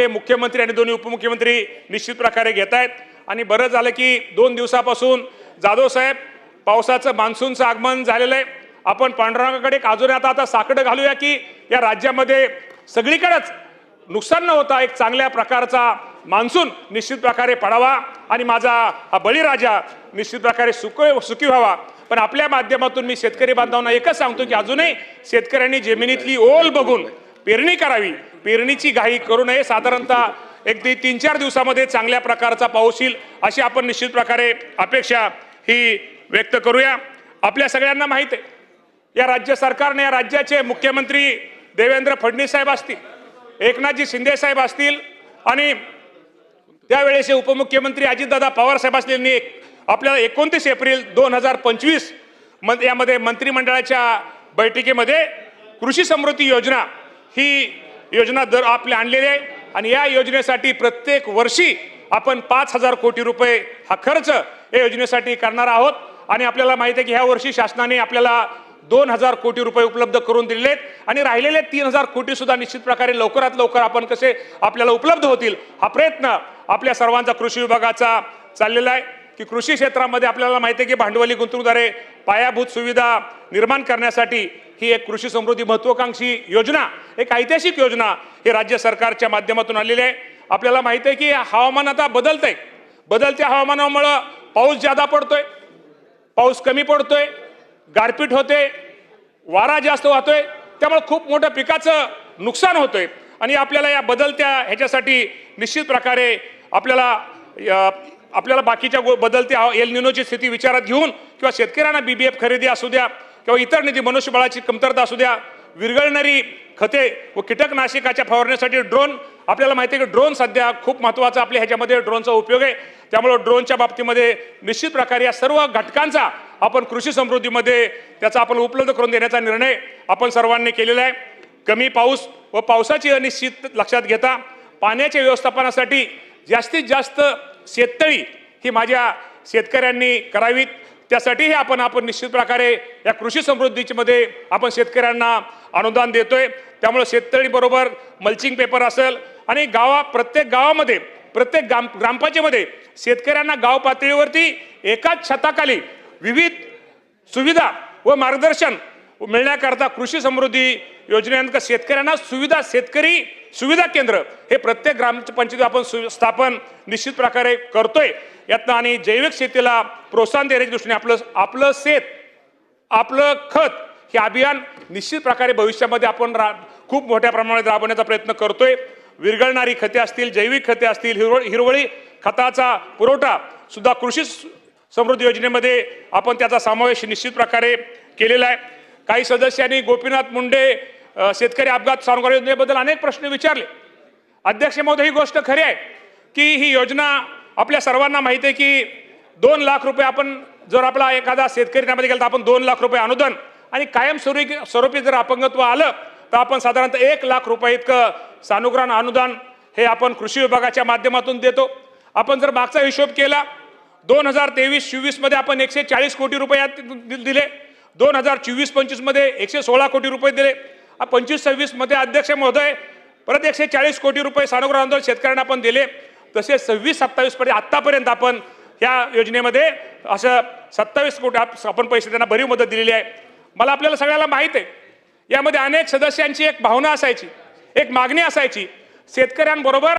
मुख्यमंत्री आणि दोन्ही उपमुख्यमंत्री निश्चित प्रकारे घेत आहेत आणि बरं झालं की 2 दिवसापासून जाधव साहेब पावसाचं मान्सूनचं आगमन झालेलं आहे। आपण पांडुरंगाकडे एक अजून आता साकडं घालूया की या राज्यामध्ये सगळीकडेच नुकसान न होता एक चांगल्या प्रकारचा मान्सून निश्चित प्रकारे पडावा आणि माझा हा बळीराजा निश्चित प्रकारे सुखी व्हावा। पण आपल्या माध्यमातून मी शेतकरी बांधवांना एकच सांगतो की अजूनही शेतकऱ्यांनी जमिनीतली ओल बघून पेरणी करावी, पेरणीची घाई करू नये। साधारणतः एक 3-4 दिवसामध्ये चांगल्या प्रकारचा पाऊस येईल अशी आपण निश्चित प्रकारे अपेक्षा ही व्यक्त करूया। आपल्या सगळ्यांना माहिती आहे या राज्य सरकारने या राज्याचे मुख्यमंत्री देवेंद्र फडणवीस साहेब असतील, एकनाथजी शिंदे साहेब असतील आणि त्यावेळेचे उपमुख्यमंत्री अजितदादा पवार साहेब असलेल्यांनी आपल्याला 29 एप्रिल 2025 यामध्ये मंत्रिमंडळाच्या बैठकीमध्ये कृषी समृद्धी योजना ही योजना आपल्या आणलेली आहे आणि या योजनेसाठी प्रत्येक वर्षी आपण 5,000 कोटी रुपये हा खर्च या योजनेसाठी करणार आहोत आणि आपल्याला माहिती आहे की ह्या वर्षी शासनाने आपल्याला 2,000 कोटी रुपये उपलब्ध करून दिलेले आहेत आणि राहिलेले 3,000 कोटी सुद्धा निश्चित प्रकारे लवकरात लवकर आपण कसे आपल्याला उपलब्ध होतील हा प्रयत्न आपल्या सर्वांचा कृषी विभागाचा चाललेला आहे की कृषी क्षेत्रामध्ये आपल्याला माहिती आहे की भांडवली गुंतवणूकदारे पायाभूत सुविधा निर्माण करण्यासाठी ही एक कृषी समृद्धी महत्त्वाकांक्षी योजना, एक ऐतिहासिक योजना हे राज्य सरकारच्या माध्यमातून आलेली आहे। आपल्याला माहिती आहे की हवामान आता बदलतंय, बदलत्या हवामानामुळे पाऊस जादा पडतोय, पाऊस कमी पडतोय, गारपीट होते, वारा जास्त वाहतोय, त्यामुळे खूप मोठ्या पिकाचं नुकसान होतोय आणि आपल्याला या बदलत्या ह्याच्यासाठी निश्चित प्रकारे आपल्याला बाकीच्या बदलत्या एल निनोची स्थिती विचारात घेऊन किंवा शेतकऱ्यांना BBF खरेदी असू द्या किंवा इतर निधी मनुष्यबळाची कमतरता असू द्या, विरघळणारी खते व कीटकनाशकाच्या फवारण्यासाठी ड्रोन, आपल्याला माहिती आहे की ड्रोन सध्या खूप महत्त्वाचा आपल्या ह्याच्यामध्ये ड्रोनचा उपयोग आहे। त्यामुळे ड्रोनच्या बाबतीमध्ये निश्चित प्रकारे या सर्व घटकांचा आपण कृषी समृद्धीमध्ये त्याचा आपण उपलब्ध करून देण्याचा निर्णय आपण सर्वांनी केलेला आहे। कमी पाऊस व पावसाची अनिश्चित लक्षात घेता पाण्याच्या व्यवस्थापनासाठी जास्तीत जास्त शेततळी ही माझ्या शेतकऱ्यांनी करावीत, त्यासाठीही आपण निश्चित प्रकारे या कृषी समृद्धीमध्ये आपण शेतकऱ्यांना अनुदान देतोय। त्यामुळे शेततळी बरोबर मल्चिंग पेपर असेल आणि प्रत्येक गावामध्ये प्रत्येक ग्रामपंचायतीमध्ये शेतकऱ्यांना गाव पातळीवरती एकाच छताखाली विविध सुविधा व मार्गदर्शन मिळण्याकरता कृषी समृद्धी योजनेअंतर्गत शेतकऱ्यांना शेतकरी सुविधा केंद्र हे प्रत्येक ग्रामपंचायतीत आपण स्थापन निश्चित प्रकारे करतोय यातनं आणि जैविक शेतीला प्रोत्साहन देण्याच्या दृष्टीने आपलं शेत आपलं खत हे अभियान निश्चित प्रकारे भविष्यामध्ये आपण खूप मोठ्या प्रमाणात राबवण्याचा प्रयत्न करतोय। विरघळणारी खते असतील, जैविक खते असतील, हिरवळी खताचा पुरवठा सुद्धा कृषी समृद्धी योजनेमध्ये आपण त्याचा समावेश निश्चित प्रकारे केलेला आहे। काही सदस्यांनी गोपीनाथ मुंडे शेतकरी अपघात सानुग्रह योजनेबद्दल अनेक प्रश्न विचारले। अध्यक्ष महोदय, ही गोष्ट खरी आहे की ही योजना आपल्या सर्वांना माहिती आहे की 2 लाख रुपये आपण जर आपला एखादा शेतकरी त्यामध्ये गेला तर आपण 2 लाख रुपये अनुदान आणि कायमस्वरूपी जर अपंगत्व आलं तर आपण साधारणतः 1 लाख रुपये इतकं सानुग्रहण अनुदान हे आपण कृषी विभागाच्या माध्यमातून देतो। आपण जर मागचा हिशोब केला 2023-24 मध्ये आपण 140 कोटी रुपये दिले, 2024-25 मध्ये 116 कोटी रुपये दिले, 25-26 मध्ये अध्यक्ष महोदय परत 140 कोटी रुपये सानुग्रह अनुदान शेतकऱ्यांना आपण दिले। तसे 26-27 पर्यंत आतापर्यंत आपण या योजनेमध्ये असं 27 कोटी आपण पैसे त्यांना भरीव मदत दिलेली आहे। मला आपल्याला सगळ्याला माहित आहे यामध्ये अनेक सदस्यांची एक भावना असायची, एक मागणी असायची शेतकऱ्यांबरोबर